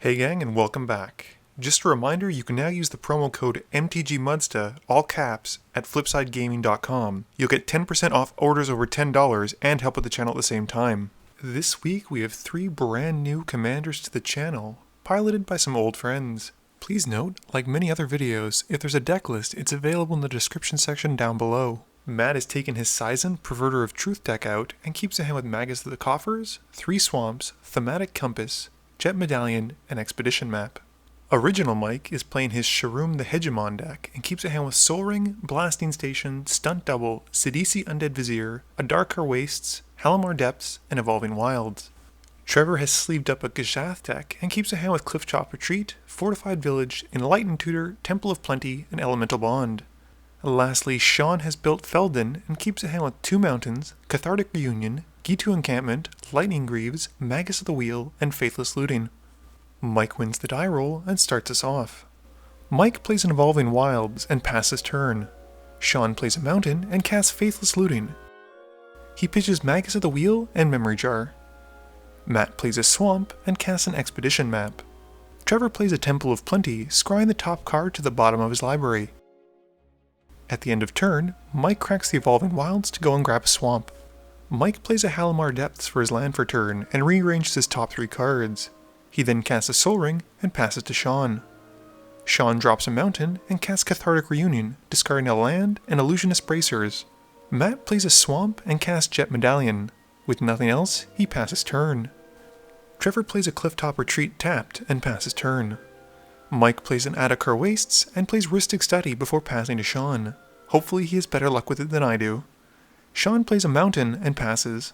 Hey gang, and welcome back. Just a reminder, you can now use the promo code MTGMudsta, all caps, at flipsidegaming.com. You'll get 10% off orders over $10 and help with the channel at the same time. This week we have 3 brand new commanders to the channel, piloted by some old friends. Please note, like many other videos, if there's a deck list, it's available in the description section down below. Matt has taken his Seizan, Perverter of Truth deck out and keeps a hand with Magus of the Coffers, 3 Swamps, Thematic Compass, Jet Medallion, and Expedition Map. Original Mike is playing his Sharuum the Egomont deck and keeps a hand with Soul Ring, Blasting Station, Stunt Double, Sidisi Undead Vizier, a Darkar Wastes, Halimar Depths, and Evolving Wilds. Trevor has sleeved up a Gishath deck and keeps a hand with Cliffchop Retreat, Fortified Village, Enlightened Tutor, Temple of Plenty, and Elemental Bond. Lastly, Sean has built Feldon and keeps a hand with 2 Mountains, Cathartic Reunion, Gitu Encampment, Lightning Greaves, Magus of the Wheel, and Faithless Looting. Mike wins the die roll and starts us off. Mike plays an Evolving Wilds and passes turn. Sean plays a Mountain and casts Faithless Looting. He pitches Magus of the Wheel and Memory Jar. Matt plays a Swamp and casts an Expedition Map. Trevor plays a Temple of Plenty, scrying the top card to the bottom of his library. At the end of turn, Mike cracks the Evolving Wilds to go and grab a Swamp. Mike plays a Halimar Depths for his land for turn and rearranges his top 3 cards. He then casts a Soul Ring and passes to Sean. Sean drops a Mountain and casts Cathartic Reunion, discarding a land and Illusionist Bracers. Matt plays a Swamp and casts Jet Medallion. With nothing else, he passes turn. Trevor plays a Clifftop Retreat tapped and passes turn. Mike plays an Adakar Wastes and plays Rhystic Study before passing to Sean. Hopefully he has better luck with it than I do. Sean plays a Mountain and passes.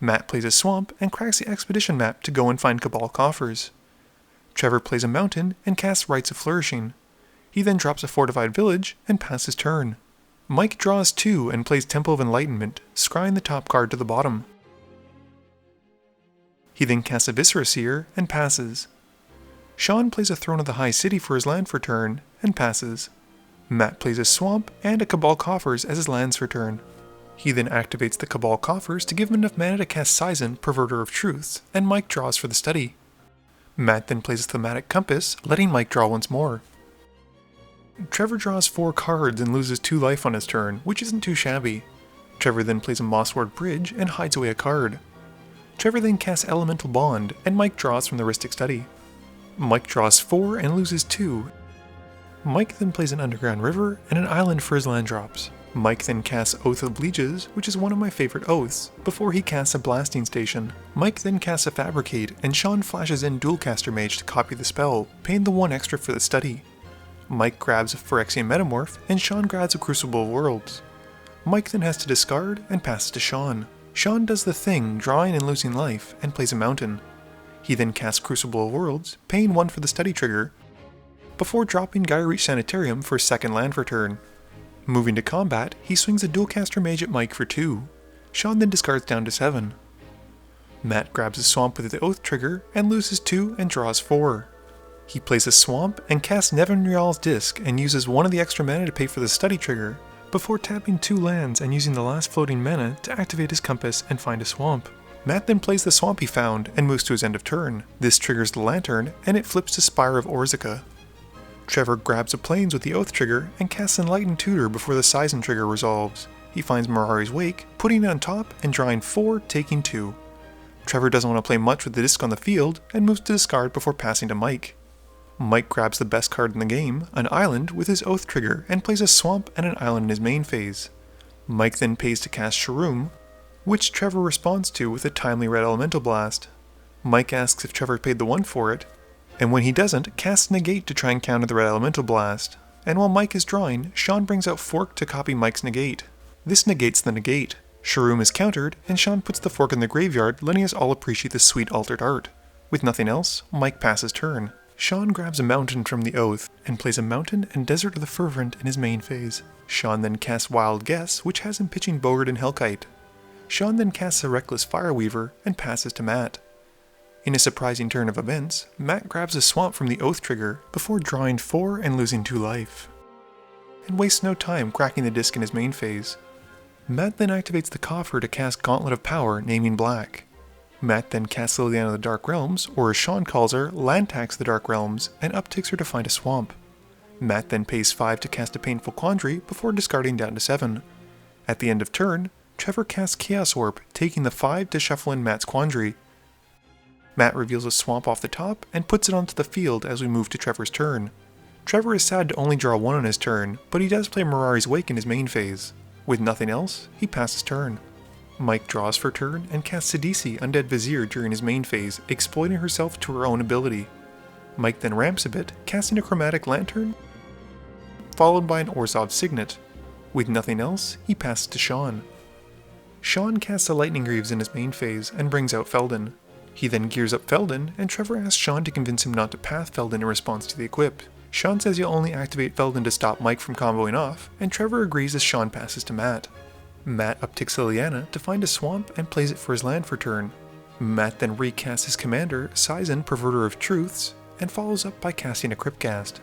Matt plays a Swamp and cracks the Expedition Map to go and find Cabal Coffers. Trevor plays a Mountain and casts Rites of Flourishing. He then drops a Fortified Village and passes turn. Mike draws 2 and plays Temple of Enlightenment, scrying the top card to the bottom. He then casts a Viscera Seer and passes. Sean plays a Throne of the High City for his land for turn and passes. Matt plays a Swamp and a Cabal Coffers as his lands for turn. He then activates the Cabal Coffers to give him enough mana to cast Seizan, Perverter of Truth, and Mike draws for the study. Matt then plays a Thematic Compass, letting Mike draw once more. Trevor draws 4 cards and loses 2 life on his turn, which isn't too shabby. Trevor then plays a Mossword Bridge and hides away a card. Trevor then casts Elemental Bond, and Mike draws from the Rhystic Study. Mike draws 4 and loses 2. Mike then plays an Underground River and an Island for his land drops. Mike then casts Oath of Lieges, which is one of my favorite oaths, before he casts a Blasting Station. Mike then casts a Fabricate, and Sean flashes in Dualcaster Mage to copy the spell, paying the 1 extra for the study. Mike grabs a Phyrexian Metamorph, and Sean grabs a Crucible of Worlds. Mike then has to discard and passes to Sean. Sean does the thing, drawing and losing life, and plays a Mountain. He then casts Crucible of Worlds, paying 1 for the study trigger, before dropping Gaia Reach Sanitarium for his 2nd land for turn. Moving to combat, he swings a Dualcaster Mage at Mike for 2. Sean then discards down to 7. Matt grabs a Swamp with the Oath trigger and loses 2 and draws 4. He plays a Swamp and casts Nevinrial's Disc and uses 1 of the extra mana to pay for the study trigger, before tapping 2 lands and using the last floating mana to activate his compass and find a Swamp. Matt then plays the Swamp he found and moves to his end of turn. This triggers the Lantern and it flips to Spire of Orzika. Trevor grabs a Plains with the Oath trigger and casts Enlightened Tutor before the Seizan trigger resolves. He finds Mirari's Wake, putting it on top and drawing 4, taking 2. Trevor doesn't want to play much with the disc on the field and moves to discard before passing to Mike. Mike grabs the best card in the game, an Island, with his Oath trigger and plays a Swamp and an Island in his main phase. Mike then pays to cast Sharuum, which Trevor responds to with a timely red Elemental Blast. Mike asks if Trevor paid the 1 for it, and when he doesn't, casts Negate to try and counter the red Elemental Blast. And while Mike is drawing, Sean brings out Fork to copy Mike's Negate. This negates the Negate. Sharuum is countered, and Sean puts the Fork in the graveyard, letting us all appreciate the sweet altered art. With nothing else, Mike passes turn. Sean grabs a Mountain from the Oath, and plays a Mountain and Desert of the Fervent in his main phase. Sean then casts Wild Guess, which has him pitching Bogart and Hellkite. Sean then casts a Reckless Fireweaver, and passes to Matt. In a surprising turn of events, Matt grabs a Swamp from the Oath trigger before drawing 4 and losing 2 life, and wastes no time cracking the disc in his main phase. Matt then activates the Coffer to cast Gauntlet of Power, naming black. Matt then casts Liliana of the Dark Realms, or as Sean calls her, land tax the Dark Realms, and upticks her to find a swamp. Matt then pays 5 to cast a Painful Quandary before discarding down to 7. At the end of turn, Trevor casts Chaos Orb, taking the 5 to shuffle in Matt's Quandary. Matt reveals a swamp off the top and puts it onto the field as we move to Trevor's turn. Trevor is sad to only draw 1 on his turn, but he does play Mirari's Wake in his main phase. With nothing else, he passes turn. Mike draws for turn and casts Sidisi, Undead Vizier during his main phase, exploiting herself to her own ability. Mike then ramps a bit, casting a Chromatic Lantern, followed by an Orzhov Signet. With nothing else, he passes to Sean. Sean casts a Lightning Greaves in his main phase and brings out Feldon. He then gears up Feldon, and Trevor asks Sean to convince him not to path Feldon in response to the equip. Sean says he'll only activate Feldon to stop Mike from comboing off, and Trevor agrees as Sean passes to Matt. Matt upticks Liliana to find a swamp and plays it for his land for turn. Matt then recasts his commander, Seizan, Perverter of Truths, and follows up by casting a Cryptcast.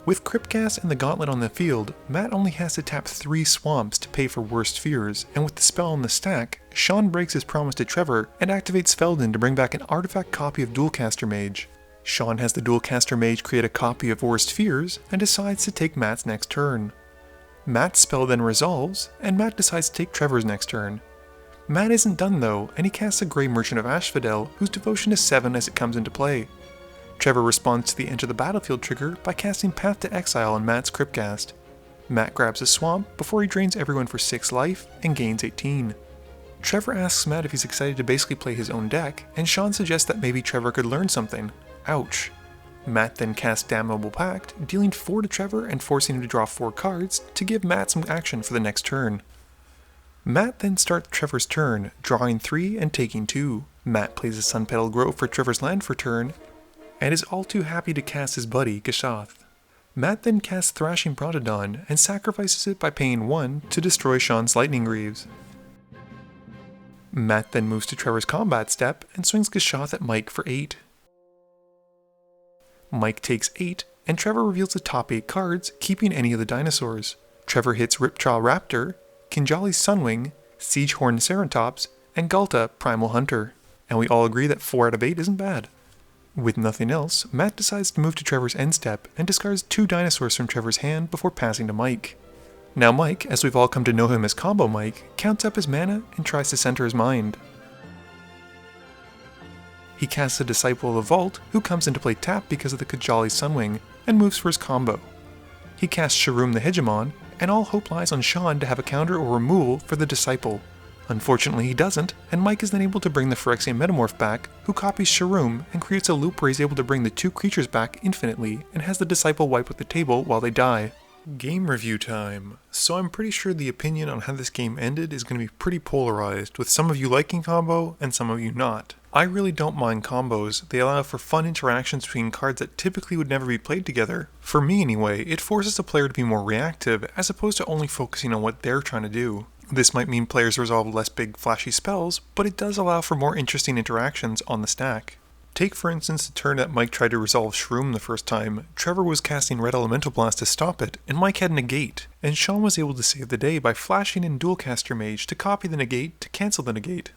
With Cryptcast and the Gauntlet on the field, Matt only has to tap 3 swamps to pay for Worst Fears, and with the spell on the stack, Sean breaks his promise to Trevor and activates Feldon to bring back an artifact copy of Dualcaster Mage. Sean has the Dualcaster Mage create a copy of Worst Fears and decides to take Matt's next turn. Matt's spell then resolves, and Matt decides to take Trevor's next turn. Matt isn't done though, and he casts a Grey Merchant of Asphodel, whose devotion is 7 as it comes into play. Trevor responds to the Enter the Battlefield trigger by casting Path to Exile on Matt's Cryptcast. Matt grabs a swamp before he drains everyone for 6 life and gains 18. Trevor asks Matt if he's excited to basically play his own deck, and Sean suggests that maybe Trevor could learn something. Ouch. Matt then casts Damnable Pact, dealing 4 to Trevor and forcing him to draw 4 cards to give Matt some action for the next turn. Matt then starts Trevor's turn, drawing 3 and taking 2. Matt plays a Sunpetal Grove for Trevor's land for turn, and is all too happy to cast his buddy, Gishath. Matt then casts Thrashing Brontodon and sacrifices it by paying 1 to destroy Sean's Lightning Greaves. Matt then moves to Trevor's combat step and swings Gishath at Mike for 8. Mike takes 8, and Trevor reveals the top 8 cards, keeping any of the dinosaurs. Trevor hits Ripjaw Raptor, Kinjali's Sunwing, Siegehorn Ceratops, and Galta Primal Hunter. And we all agree that 4 out of 8 isn't bad. With nothing else, Matt decides to move to Trevor's end step and discards 2 dinosaurs from Trevor's hand before passing to Mike. Now Mike, as we've all come to know him as Combo Mike, counts up his mana and tries to center his mind. He casts a Disciple of the Vault, who comes into play tapped because of the Kinjali's Sunwing, and moves for his combo. He casts Sharuum the Hegemon, and all hope lies on Sean to have a counter or removal for the Disciple. Unfortunately he doesn't, and Mike is then able to bring the Phyrexian Metamorph back, who copies Sharuum and creates a loop where he's able to bring the 2 creatures back infinitely, and has the Disciple wipe with the table while they die. Game review time. So I'm pretty sure the opinion on how this game ended is going to be pretty polarized, with some of you liking combo and some of you not. I really don't mind combos. They allow for fun interactions between cards that typically would never be played together. For me anyway, it forces the player to be more reactive as opposed to only focusing on what they're trying to do. This might mean players resolve less big flashy spells, but it does allow for more interesting interactions on the stack. Take for instance the turn that Mike tried to resolve Sharuum the first time. Trevor was casting Red Elemental Blast to stop it, and Mike had Negate, and Sean was able to save the day by flashing in Dualcaster Mage to copy the Negate to cancel the Negate.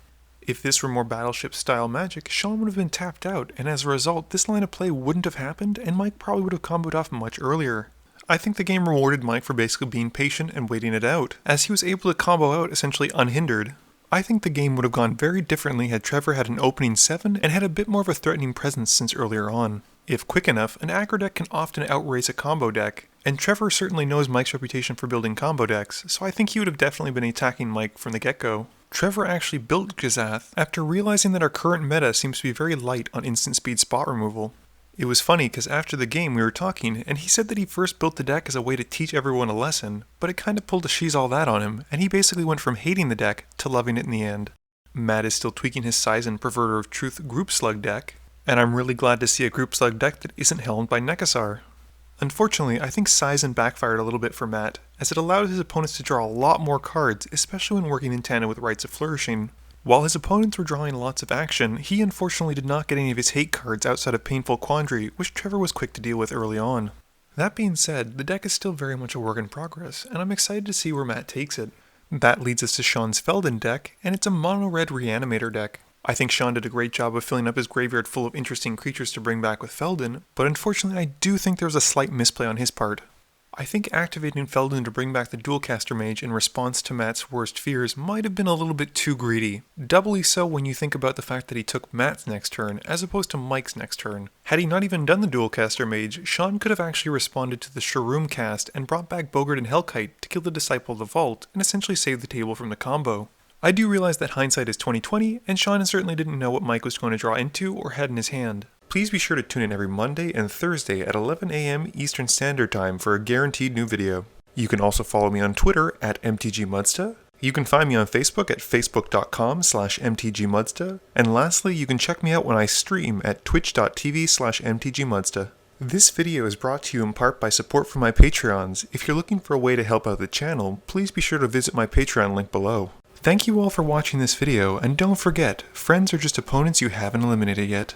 If this were more Battleship style magic, Sean would have been tapped out, and as a result this line of play wouldn't have happened and Mike probably would have comboed off much earlier. I think the game rewarded Mike for basically being patient and waiting it out, as he was able to combo out essentially unhindered. I think the game would have gone very differently had Trevor had an opening 7 and had a bit more of a threatening presence since earlier on. If quick enough, an aggro deck can often outrace a combo deck, and Trevor certainly knows Mike's reputation for building combo decks, so I think he would have definitely been attacking Mike from the get-go. Trevor actually built Gishath after realizing that our current meta seems to be very light on instant speed spot removal. It was funny because after the game we were talking, and he said that he first built the deck as a way to teach everyone a lesson, but it kinda pulled a she's all that on him, and he basically went from hating the deck to loving it in the end. Matt is still tweaking his Seizan Perverter of Truth Group Slug deck, and I'm really glad to see a Group Slug deck that isn't helmed by Nekasar. Unfortunately, I think Seizan backfired a little bit for Matt, as it allowed his opponents to draw a lot more cards, especially when working in tandem with Rites of Flourishing. While his opponents were drawing lots of action, he unfortunately did not get any of his hate cards outside of Painful Quandary, which Trevor was quick to deal with early on. That being said, the deck is still very much a work in progress, and I'm excited to see where Matt takes it. That leads us to Sean's Feldon deck, and it's a mono-red Reanimator deck. I think Sean did a great job of filling up his graveyard full of interesting creatures to bring back with Feldon, but unfortunately I do think there was a slight misplay on his part. I think activating Feldon to bring back the Dualcaster Mage in response to Matt's worst fears might have been a little bit too greedy. Doubly so when you think about the fact that he took Matt's next turn as opposed to Mike's next turn. Had he not even done the Dualcaster Mage, Sean could have actually responded to the Sharuum cast and brought back Bogart and Hellkite to kill the Disciple of the Vault and essentially save the table from the combo. I do realize that hindsight is 20/20, and Sean certainly didn't know what Mike was going to draw into or had in his hand. Please be sure to tune in every Monday and Thursday at 11 AM Eastern Standard Time for a guaranteed new video. You can also follow me on Twitter at MTGMudsta. You can find me on Facebook at facebook.com/MTGMudsta. And lastly, you can check me out when I stream at twitch.tv/MTGMudsta. This video is brought to you in part by support from my Patreons. If you're looking for a way to help out the channel, please be sure to visit my Patreon link below. Thank you all for watching this video, and don't forget, friends are just opponents you haven't eliminated yet.